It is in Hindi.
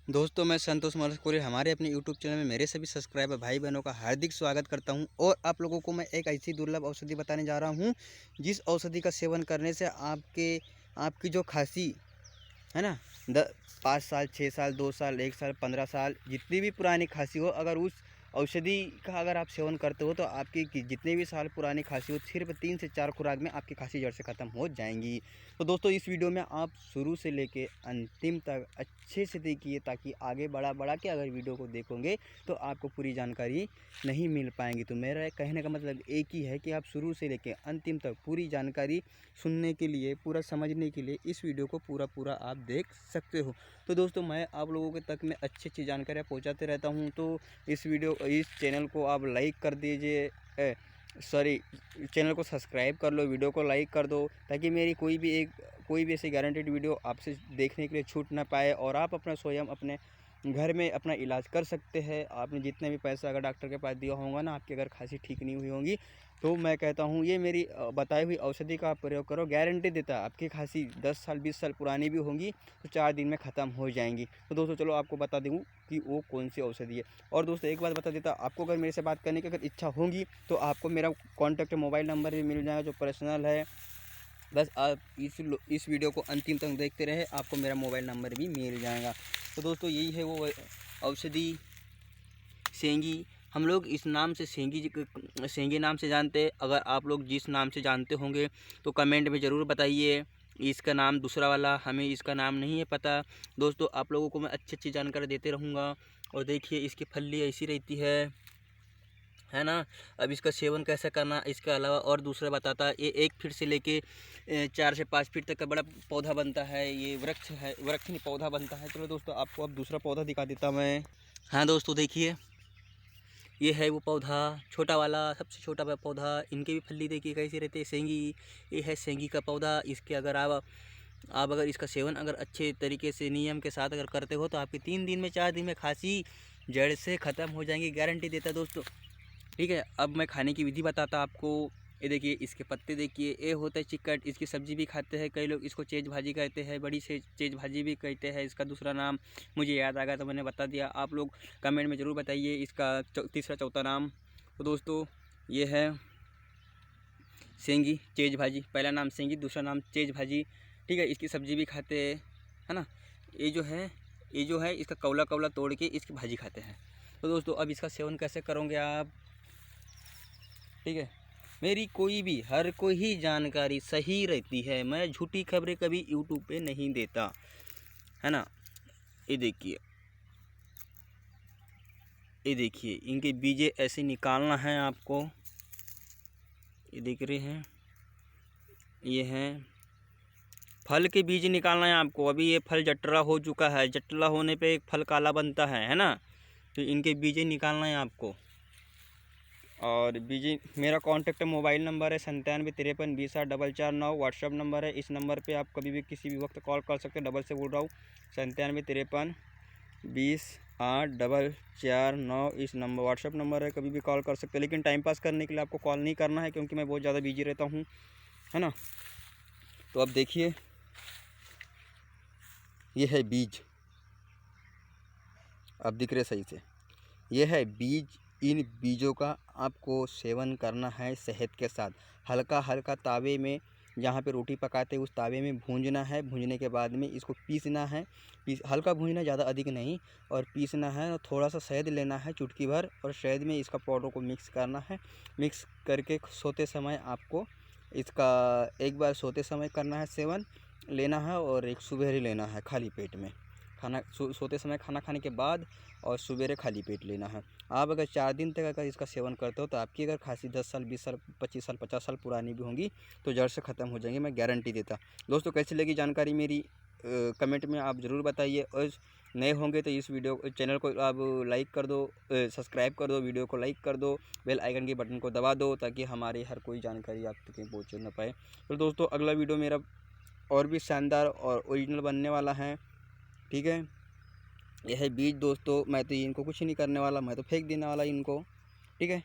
दोस्तों मैं संतोष मरकुरी हमारे अपने यूट्यूब चैनल में मेरे सभी सब्सक्राइबर भाई बहनों का हार्दिक स्वागत करता हूं। और आप लोगों को मैं एक ऐसी दुर्लभ औषधि बताने जा रहा हूं जिस औषधि का सेवन करने से आपकी जो खांसी है ना, 5 साल 6 साल 2 साल 1 साल 15 साल जितनी भी पुरानी खांसी हो, अगर उस औषधि का अगर आप सेवन करते हो तो आपकी जितने भी साल पुरानी खांसी हो सिर्फ 3 से 4 खुराक में आपकी खांसी जड़ से ख़त्म हो जाएंगी। तो दोस्तों इस वीडियो में आप शुरू से लेके अंतिम तक अच्छे से देखिए, ताकि आगे बढ़ा के अगर वीडियो को देखोगे तो आपको पूरी जानकारी नहीं मिल पाएंगी। तो मेरा कहने का मतलब एक ही है कि आप शुरू से लेके अंतिम तक पूरी जानकारी सुनने के लिए, पूरा समझने के लिए इस वीडियो को पूरा आप देख सकते हो। तो दोस्तों मैं आप लोगों के तक में अच्छी जानकारियाँ पहुंचाते रहता हूं, तो इस चैनल को आप लाइक कर दीजिए, चैनल को सब्सक्राइब कर लो, वीडियो को लाइक कर दो, ताकि मेरी कोई भी ऐसी गारंटेड वीडियो आपसे देखने के लिए छूट ना पाए और आप अपना स्वयं अपने घर में अपना इलाज कर सकते हैं। आपने जितने भी पैसा अगर डॉक्टर के पास दिया होगा ना, आपकी अगर खांसी ठीक नहीं हुई होगी, तो मैं कहता हूँ ये मेरी बताई हुई औषधि का आप प्रयोग करो, गारंटी देता है आपकी खांसी 10 साल 20 साल पुरानी भी होंगी तो 4 दिन में ख़त्म हो जाएंगी। तो दोस्तों चलो आपको बता दूँ कि वो कौन सी औषधि है। और दोस्तों एक बात बता देता, आपको अगर मेरे से बात करने की अगर इच्छा होगी तो आपको मेरा कॉन्टैक्ट मोबाइल नंबर भी मिल जाएगा जो पर्सनल है। बस आप इस वीडियो को अंतिम तक देखते रहे, आपको मेरा मोबाइल नंबर भी मिल जाएगा। तो दोस्तों यही है वो औषधि सेंगी। हम लोग इस नाम से सेंगी नाम से जानते हैं। अगर आप लोग जिस नाम से जानते होंगे तो कमेंट में ज़रूर बताइए। इसका नाम दूसरा वाला, हमें इसका नाम नहीं है पता। दोस्तों आप लोगों को मैं अच्छी जानकारी देते रहूँगा। और देखिए इसकी फली ऐसी रहती है ना। अब इसका सेवन कैसे करना, इसके अलावा और दूसरा बताता, ये 1 फीट से लेके 4 से 5 फीट तक का बड़ा पौधा बनता है। ये वृक्ष नहीं पौधा बनता है। चलो दोस्तों आपको अब दूसरा पौधा दिखा देता मैं। हाँ दोस्तों देखिए, ये है वो पौधा, छोटा वाला, सबसे छोटा पौधा। इनके भी फली देखिए कैसी रहती है, सेंगी। ये है सेंगी का पौधा। इसके अगर आप अगर इसका सेवन अगर अच्छे तरीके से नियम के साथ अगर करते हो तो आपकी 3 दिन में 4 दिन में खांसी जड़ से ख़त्म हो जाएंगी, गारंटी देता है दोस्तों। ठीक है, अब मैं खाने की विधि बताता आपको। ये देखिए इसके पत्ते देखिए, ये होता है चिक्कट। इसकी सब्ज़ी भी खाते हैं कई लोग, इसको चेज भाजी कहते हैं, बड़ी से चेज भाजी भी कहते हैं। इसका दूसरा नाम मुझे याद आ गया तो मैंने बता दिया। आप लोग कमेंट में ज़रूर बताइए इसका तीसरा चौथा नाम। तो दोस्तों ये है सेंगी चेज भाजी। पहला नाम सेंगी, दूसरा नाम चेज भाजी। ठीक है, इसकी सब्ज़ी भी खाते हैं, है ना। ये जो है इसका कौला तोड़ के इसकी भाजी खाते हैं। तो दोस्तों अब इसका सेवन कैसे करोगे आप, ठीक है। मेरी हर कोई ही जानकारी सही रहती है, मैं झूठी खबरें कभी यूट्यूब पे नहीं देता, है ना। ये देखिए इनके बीजे ऐसे निकालना है आपको। ये देख रहे हैं, ये हैं फल के बीज निकालना है आपको। अभी ये फल जटला हो चुका है, जटला होने पे एक फल काला बनता है ना। तो इनके बीजे निकालना है आपको। और बीजी मेरा कॉन्टैक्ट मोबाइल नंबर है 9753208449। व्हाट्सअप नंबर है, इस नंबर पे आप कभी भी किसी भी वक्त कॉल कर सकते हैं। डबल से बोल रहा हूँ, 9753208449 इस नंबर व्हाट्सअप नंबर है, कभी भी कॉल कर सकते हैं। लेकिन टाइम पास करने के लिए आपको कॉल नहीं करना है, क्योंकि मैं बहुत ज़्यादा बिजी रहता हूँ, है ना। तो अब देखिए ये है बीज, अब दिख रहे सही से, ये है बीज। इन बीजों का आपको सेवन करना है शहद के साथ। हल्का हल्का तावे में, जहाँ पे रोटी पकाते हैं उस तावे में भूंजना है। भूंजने के बाद में इसको पीसना है। हल्का भूंजना, ज़्यादा अधिक नहीं। और पीसना है और थोड़ा सा शहद लेना है, चुटकी भर, और शहद में इसका पाउडर को मिक्स करना है। मिक्स करके सोते समय आपको इसका एक बार सोते समय करना है सेवन, लेना है। और एक सुबह लेना है खाली पेट में, सोते समय खाना खाने के बाद, और सवेरे खाली पेट लेना है। आप अगर 4 दिन तक अगर इसका सेवन करते हो तो आपकी अगर खांसी 10 साल 20 साल 25 साल 50 साल पुरानी भी होंगी तो जड़ से ख़त्म हो जाएंगी, मैं गारंटी देता। दोस्तों कैसी लगी जानकारी मेरी, कमेंट में आप ज़रूर बताइए। और नए होंगे तो इस चैनल को आप लाइक कर दो, सब्सक्राइब कर दो, वीडियो को लाइक कर दो, बेल आइकन के बटन को दबा दो, ताकि हमारी हर कोई जानकारी आप तक पहुँच ना पाए। तो दोस्तों अगला वीडियो मेरा और भी शानदार और ओरिजिनल बनने वाला है, ठीक है। यह है बीज दोस्तों, मैं तो इनको कुछ नहीं करने वाला, मैं तो फेंक देने वाला इनको, ठीक है।